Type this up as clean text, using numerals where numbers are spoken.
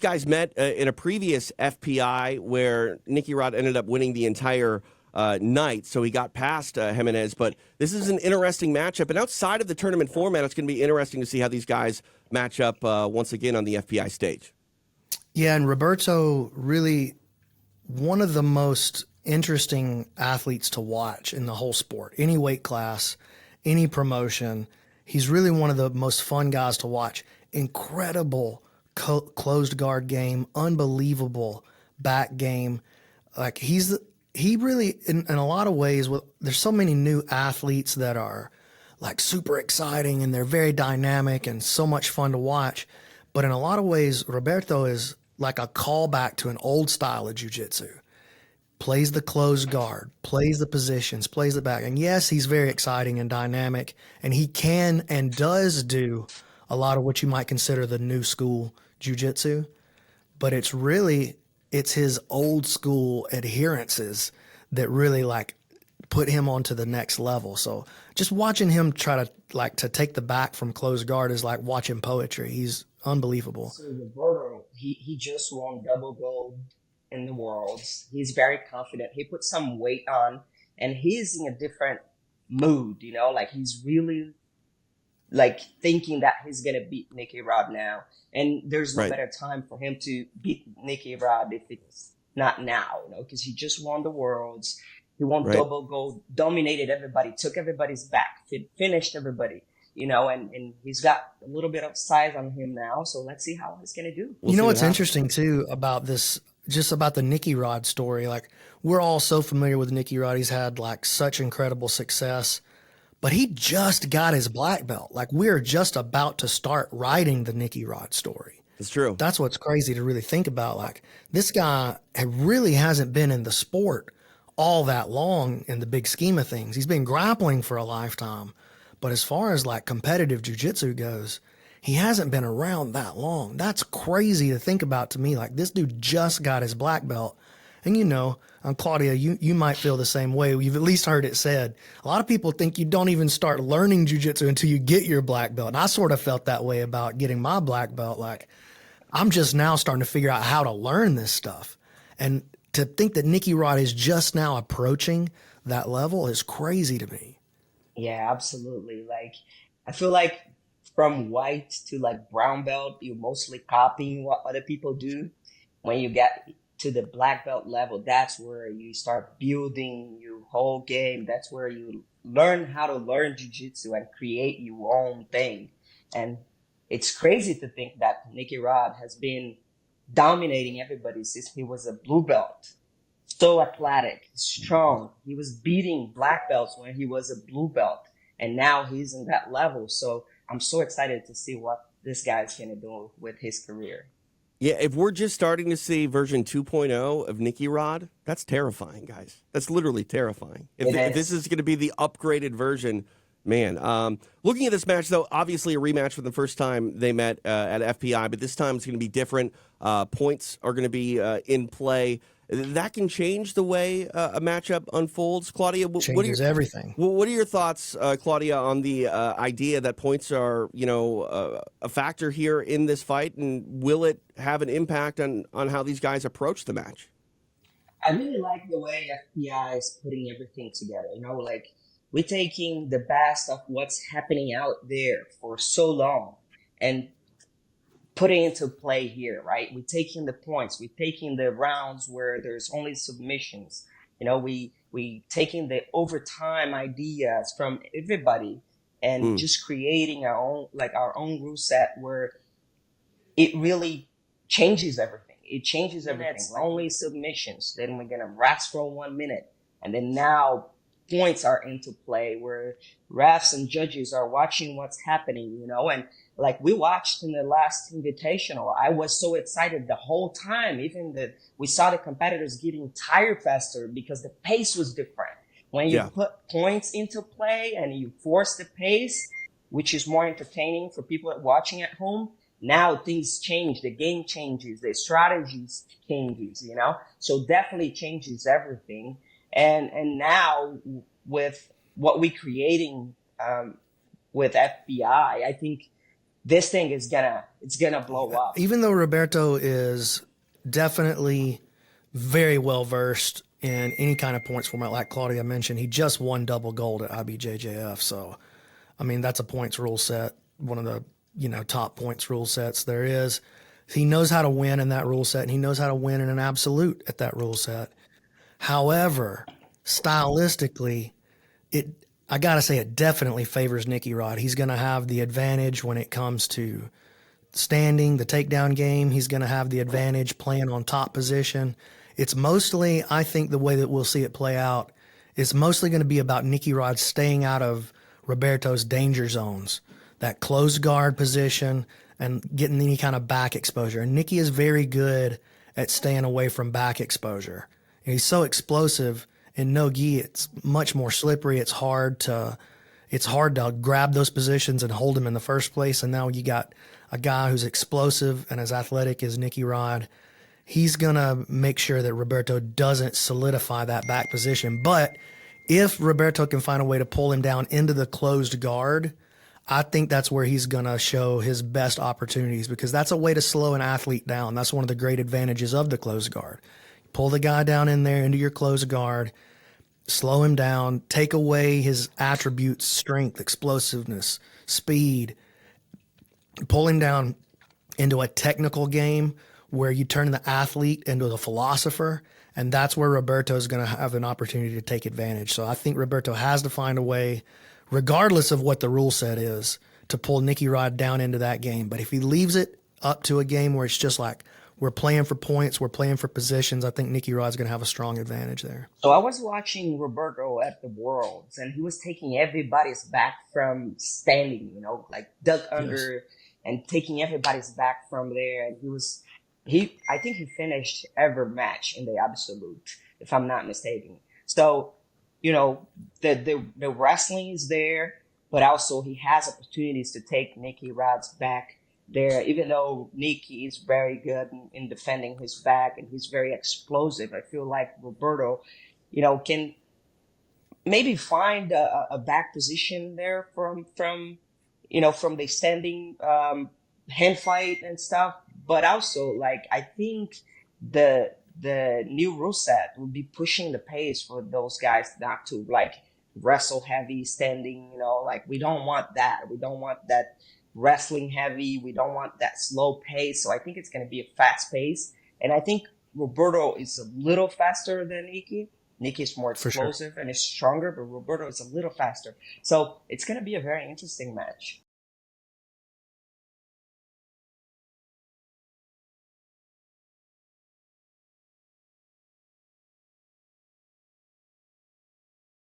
guys met in a previous FPI where Nicky Rod ended up winning the entire night, so he got past Jimenez. But this is an interesting matchup. And outside of the tournament format, it's going to be interesting to see how these guys match up once again on the FPI stage. Yeah, and Roberto, really one of the most interesting athletes to watch in the whole sport. Any weight class, any promotion. He's really one of the most fun guys to watch. Incredible closed guard game, unbelievable back game. Like he really, in a lot of ways, there's so many new athletes that are like super exciting and they're very dynamic and so much fun to watch. But in a lot of ways, Roberto is like a callback to an old style of jiu-jitsu. Plays the closed guard, plays the positions, plays the back. And yes, he's very exciting and dynamic, and he can and does do a lot of what you might consider the new school jiu-jitsu. But it's his old school adherences that really like put him onto the next level. So just watching him try to take the back from closed guard is like watching poetry. He's unbelievable. So Roberto, he just won double gold in the Worlds. He's very confident. He put some weight on, and he's in a different mood, like he's really like thinking that he's going to beat Nicky Rod now. And there's no better time for him to beat Nicky Rod if it's not now, because he just won the Worlds. He won double gold, dominated everybody, took everybody's back, finished everybody. And he's got a little bit of size on him now. So let's see how he's going to do. You know what's interesting too about this, just about the Nicky Rod story, like we're all so familiar with Nicky Rod. He's had like such incredible success, but he just got his black belt. Like we're just about to start writing the Nicky Rod story. It's true. That's what's crazy to really think about. Like this guy really hasn't been in the sport all that long in the big scheme of things. He's been grappling for a lifetime. But as far as like competitive jiu-jitsu goes, he hasn't been around that long. That's crazy to think about to me. Like this dude just got his black belt. And Claudia, you might feel the same way. You've at least heard it said. A lot of people think you don't even start learning jiu-jitsu until you get your black belt. And I sort of felt that way about getting my black belt. Like I'm just now starting to figure out how to learn this stuff. And to think that Nicky Rod is just now approaching that level is crazy to me. Yeah, absolutely. Like, I feel like from white to like brown belt, you're mostly copying what other people do. When you get to the black belt level, that's where you start building your whole game. That's where you learn how to learn jiu-jitsu and create your own thing. And it's crazy to think that Nicky Rod has been dominating everybody since he was a blue belt. So athletic, strong. He was beating black belts when he was a blue belt, and now he's in that level. So I'm so excited to see what this guy's going to do with his career. Yeah, if we're just starting to see version 2.0 of Nicky Rod, that's terrifying, guys. That's literally terrifying. If this is going to be the upgraded version, man. Looking at this match, though, obviously a rematch for the first time they met at FPI, but this time it's going to be different. Points are going to be in play. That can change the way a matchup unfolds. Claudia, changes everything. What are your thoughts, Claudia, on the idea that points are, a factor here in this fight, and will it have an impact on how these guys approach the match? I really like the way FPI is putting everything together. Like we're taking the best of what's happening out there for so long and putting into play here, right? We're taking the points. We're taking the rounds where there's only submissions. We taking the overtime ideas from everybody and just creating our own rule set where it really changes everything. It changes everything. It's only submissions. Then we're gonna rest for 1 minute, and then now points are into play where refs and judges are watching what's happening, and like we watched in the last invitational, I was so excited the whole time, even that we saw the competitors getting tired faster because the pace was different. When you put points into play and you force the pace, which is more entertaining for people watching at home, now things change, the game changes, the strategies changes, so definitely changes everything. And now with what we're creating with FBI, I think this thing is gonna blow up. Even though Roberto is definitely very well versed in any kind of points format, like Claudia mentioned, he just won double gold at IBJJF. So, I mean, that's a points rule set, one of the top points rule sets there is. He knows how to win in that rule set, and he knows how to win in an absolute at that rule set. However, stylistically, I gotta say it definitely favors Nicky Rod. He's gonna have the advantage when it comes to standing, the takedown game. He's going to have the advantage playing on top position. It's mostly, I think the way that we'll see it play out, is mostly going to be about Nicky Rod staying out of Roberto's danger zones, that closed guard position and getting any kind of back exposure. And Nicky is very good at staying away from back exposure. And he's so explosive in no gi, it's much more slippery. It's hard to grab those positions and hold them in the first place. And now you got a guy who's explosive and as athletic as Nicky Rod. He's going to make sure that Roberto doesn't solidify that back position. But if Roberto can find a way to pull him down into the closed guard, I think that's where he's going to show his best opportunities, because that's a way to slow an athlete down. That's one of the great advantages of the closed guard. Pull the guy down in there into your closed guard, slow him down, take away his attributes, strength, explosiveness, speed, pull him down into a technical game where you turn the athlete into the philosopher, and that's where Roberto is going to have an opportunity to take advantage. So I think Roberto has to find a way, regardless of what the rule set is, to pull Nicky Rod down into that game. But if he leaves it up to a game where it's just like, we're playing for points, we're playing for positions, I think Nicky Rod's going to have a strong advantage there. So I was watching Roberto at the Worlds, and he was taking everybody's back from standing, like duck under and taking everybody's back from there. And I think he finished every match in the absolute, if I'm not mistaken. So, the wrestling is there, but also he has opportunities to take Nicky Rod's back there, even though Nicky is very good in defending his back and he's very explosive. I feel like Roberto, can maybe find a back position there from the standing hand fight and stuff. But also, like, I think the new rule set will be pushing the pace for those guys not to like wrestle heavy standing. Like, we don't want that. We don't want that wrestling heavy. We don't want that slow pace. So I think it's going to be a fast pace. And I think Roberto is a little faster than Nicky. Nicky is more explosive and is stronger, but Roberto is a little faster. So it's going to be a very interesting match.